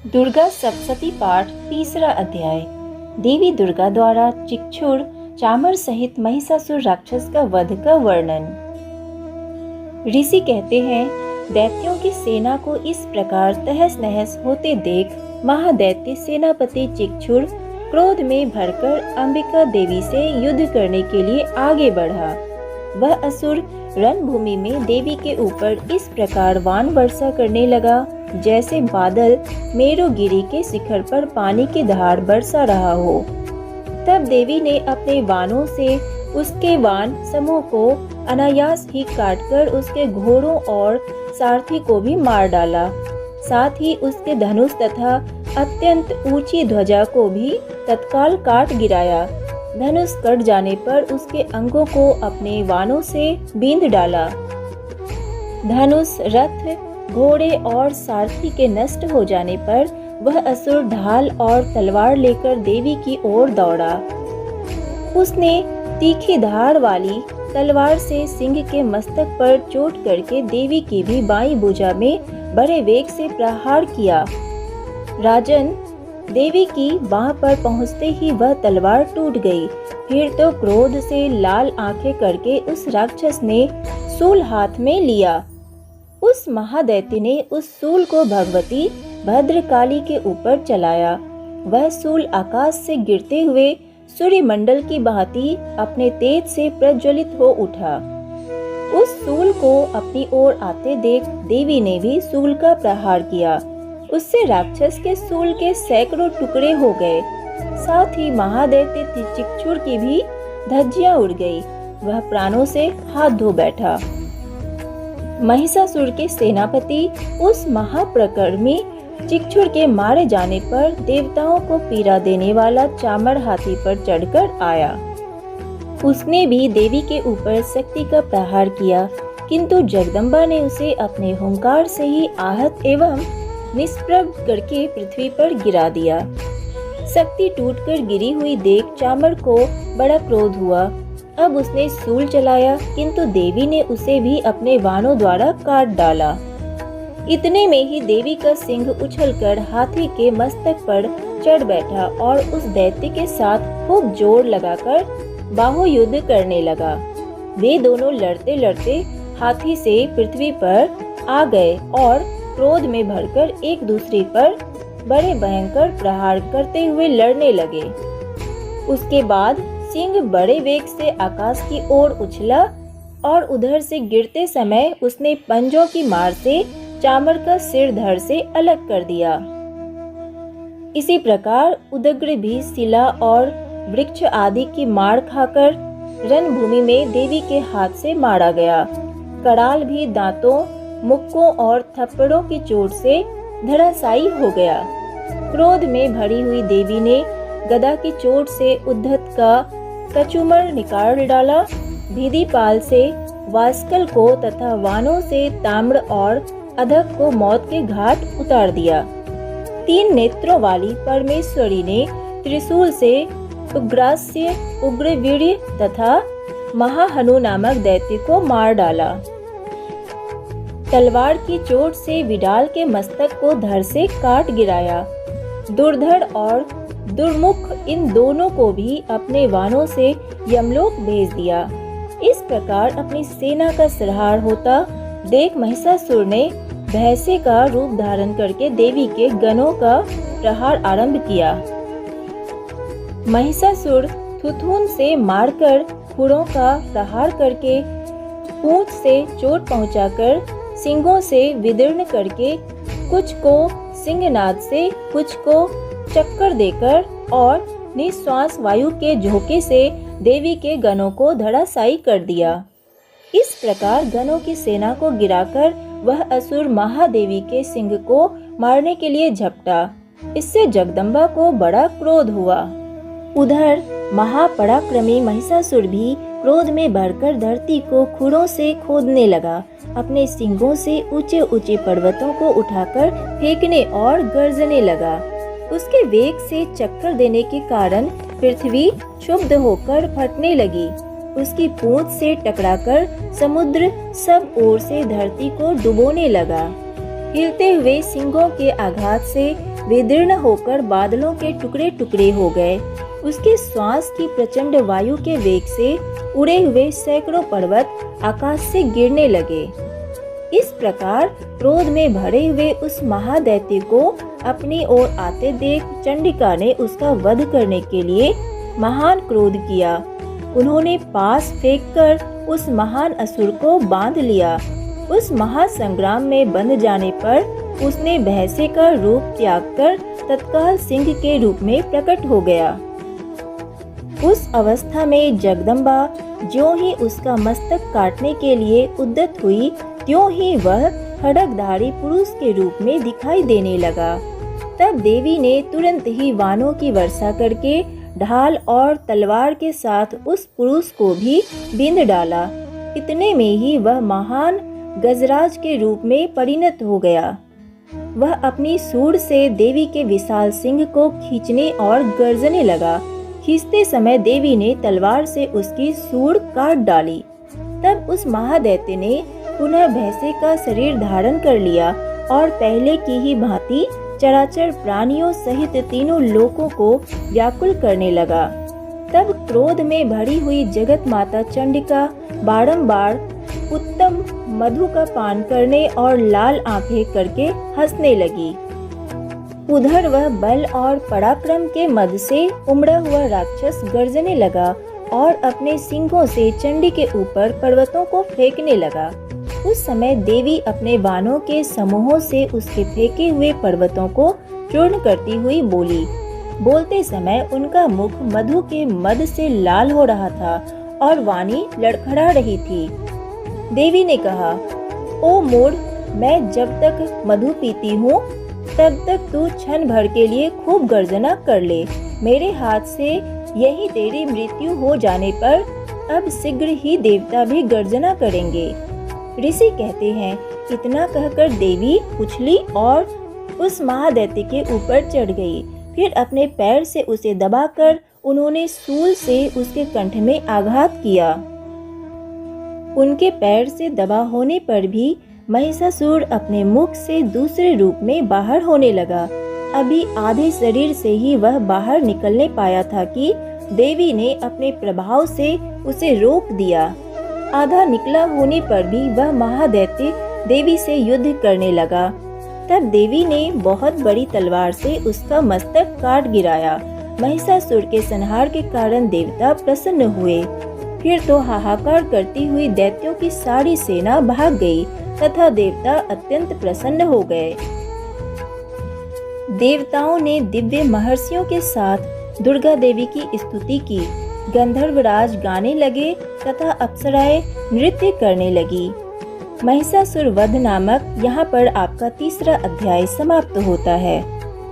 दुर्गा सप्तशती पाठ तीसरा अध्याय। देवी दुर्गा द्वारा चिक्षुर चामर सहित महिषासुर राक्षस का वध का वर्णन। ऋषि कहते हैं, दैत्यों की सेना को इस प्रकार तहस नहस होते देख महादैत्य सेनापति चिक्षुर क्रोध में भरकर अंबिका देवी से युद्ध करने के लिए आगे बढ़ा। वह असुर रणभूमि में देवी के ऊपर इस प्रकार वान वर्षा करने लगा जैसे बादल मेरुगिरी के शिखर पर पानी की धार बरसा रहा हो। तब देवी ने अपने वानों से उसके वान समूह को अनायास ही काटकर उसके घोड़ों और सारथी को भी मार डाला। साथ ही उसके धनुष तथा अत्यंत ऊंची ध्वजा को भी तत्काल काट गिराया। धनुष कट जाने पर उसके अंगों को अपने वानों से बींध डाला। धनुष, रथ, घोड़े और सारथी के नष्ट हो जाने पर वह असुर ढाल और तलवार लेकर देवी की ओर दौड़ा। उसने तीखी धार वाली तलवार से सिंह के मस्तक पर चोट करके देवी की भी बाईं भुजा में बड़े वेग से प्रहार किया। राजन, देवी की बाह पर पहुंचते ही वह तलवार टूट गई। फिर तो क्रोध से लाल आंखें करके उस राक्षस ने सूल हाथ में लिया। उस महादैत्य ने उस सूल को भगवती भद्रकाली के ऊपर चलाया। वह सूल आकाश से गिरते हुए सूर्यमंडल की भांति अपने तेज से प्रज्वलित हो उठा। उस सूल को अपनी ओर आते देख देवी ने भी सूल का प्रहार किया। उससे राक्षस के सूल के सैकड़ों टुकड़े हो गए। साथ ही महादैत्य चिक्षुर की भी धज्जियां उड़ गई। वह प्राणों से हाथ धो बैठा। महिषासुर के सेनापति उस महाप्रकर्मी चिक्षुर के मारे जाने पर देवताओं को पीड़ा देने वाला चामर हाथी पर चढ़कर आया। उसने भी देवी के ऊपर शक्ति का प्रहार किया, किंतु जगदम्बा ने उसे अपने हुंकार से ही आहत एवं निष्प्रभ करके पृथ्वी पर गिरा दिया। शक्ति टूटकर गिरी हुई देख चामर को बड़ा क्रोध हुआ। अब उसने सूल चलाया, किंतु देवी ने उसे भी अपने वाणों द्वारा काट डाला। इतने में ही देवी का सिंह उछलकर हाथी के मस्तक पर चढ़ बैठा और उस दैत्य के साथ खूब जोर लगाकर बाहु युद्ध करने लगा। वे दोनों लड़ते लड़ते हाथी से पृथ्वी पर आ गए और क्रोध में भरकर एक दूसरे पर बड़े भयंकर प्रहार करते हुए लड़ने लगे। उसके बाद सिंह बड़े वेग से आकाश की ओर उछला और उधर से गिरते समय उसने पंजों की मार से चामर का सिर धड़ से अलग कर दिया। इसी प्रकार उदग्र भी शिला और वृक्ष आदि की मार खाकर रणभूमि में देवी के हाथ से मारा गया। कराल भी दांतों, मुक्कों और थप्पड़ों की चोट से धराशायी हो गया। क्रोध में भरी हुई देवी ने गदा की चोट से उद्धत का कचूमर निकाल डाला। भीदीपाल से वास्कल को तथा वानों से ताम्र और अधक को मौत के घाट उतार दिया। 3 नेत्रों वाली परमेश्वरी ने त्रिशूल से उग्रास्य, उग्रवीर्य तथा महाहनु नामक दैत्य को मार डाला। तलवार की चोट से विडाल के मस्तक को धड़ से काट गिराया। दुर्धड़ और दुर्मुख इन दोनों को भी अपने वानों से यमलोक भेज दिया। इस प्रकार अपनी सेना का संहार होता देख महिषासुर ने भैंसे का रूप धारण करके देवी के गणों का प्रहार आरंभ किया। महिषासुर थुथुन से मारकर खुरों का प्रहार करके, पूंछ से चोट पहुंचाकर, सिंगों से विदीर्ण करके, कुछ को सिंहनाद से, कुछ को चक्कर देकर और निश्वास वायु के झोंके से देवी के गणों को धराशायी कर दिया। इस प्रकार गणों की सेना को गिराकर वह असुर महादेवी के सिंह को मारने के लिए झपटा। इससे जगदम्बा को बड़ा क्रोध हुआ। उधर महापराक्रमी महिषासुर भी क्रोध में भरकर धरती को खुरों से खोदने लगा। अपने सींगों से ऊंचे ऊंचे पर्वतों को उठाकर फेंकने और गरजने लगा। उसके वेग से चक्कर देने के कारण पृथ्वी क्षुब्ध होकर फटने लगी। उसकी पूंछ से टकराकर समुद्र सब ओर से धरती को डुबोने लगा। हिलते हुए सिंगों के आघात से विदीर्ण होकर बादलों के टुकड़े टुकड़े हो गए। उसके श्वास की प्रचंड वायु के वेग से उड़े हुए सैकड़ों पर्वत आकाश से गिरने लगे। इस प्रकार क्रोध में भरे हुए उस महादैत्य को अपनी ओर आते देख चंडिका ने उसका वध करने के लिए महान क्रोध किया। उन्होंने पास फेंककर उस महान असुर को बांध लिया। उस महासंग्राम में बंध जाने पर उसने भैंसे का रूप त्याग कर तत्काल सिंह के रूप में प्रकट हो गया। उस अवस्था में जगदम्बा ज्यों ही उसका मस्तक काटने के लिए उद्यत हुई, त्यों ही वह खड्गधारी पुरुष के रूप में दिखाई देने लगा। तब देवी ने तुरंत ही वाणों की वर्षा करके ढाल और तलवार के साथ उस पुरुष को भी बींध डाला। इतने में ही वह महान गजराज के रूप में परिणत हो गया। वह अपनी सूंड से देवी के विशाल सिंह को खींचने और गर्जने लगा। खींचते समय देवी ने तलवार से उसकी सूंड काट डाली। तब उस महादैत्य ने पुनः भैंसे का शरीर धारण कर लिया और पहले की ही भांति चराचर प्राणियों सहित तीनों लोकों को व्याकुल करने लगा। तब क्रोध में भरी हुई जगत माता चंडिका बारंबार उत्तम मधु का पान करने और लाल आंखें करके हंसने लगी। उधर वह बल और पराक्रम के मद से उमड़ा हुआ राक्षस गर्जने लगा और अपने सिंगों से चंडी के ऊपर पर्वतों को फेंकने लगा। उस समय देवी अपने बाणों के समूहों से उसके फेंके हुए पर्वतों को चूर्ण करती हुई बोली। बोलते समय उनका मुख मधु के मद से लाल हो रहा था और वाणी लड़खड़ा रही थी। देवी ने कहा, ओ मूढ़, मैं जब तक मधु पीती हूँ तब तक तू क्षण भर के लिए खूब गर्जना कर ले। मेरे हाथ से यही तेरी मृत्यु हो जाने पर अब शीघ्र ही देवता भी गर्जना करेंगे। ऋषि कहते हैं, इतना कहकर देवी उछली और उस महादैत्य के ऊपर चढ़ गई। फिर अपने पैर से उसे दबाकर उन्होंने शूल से उसके कंठ में आघात किया। उनके पैर से दबा होने पर भी महिषासुर अपने मुख से दूसरे रूप में बाहर होने लगा। अभी आधे शरीर से ही वह बाहर निकलने पाया था कि देवी ने अपने प्रभाव से उसे रोक दिया। आधा निकला होने पर भी वह महादैत्य देवी से युद्ध करने लगा। तब देवी ने बहुत बड़ी तलवार से उसका मस्तक काट गिराया। महिषासुर के संहार के कारण देवता प्रसन्न हुए। फिर तो हाहाकार करती हुई दैत्यों की सारी सेना भाग गई तथा देवता अत्यंत प्रसन्न हो गए। देवताओं ने दिव्य महर्षियों के साथ दुर्गा देवी की स्तुति की। गंधर्वराज गाने लगे तथा अप्सराएं नृत्य करने लगी। महिषासुर वध नामक यहाँ पर आपका तीसरा अध्याय समाप्त होता है।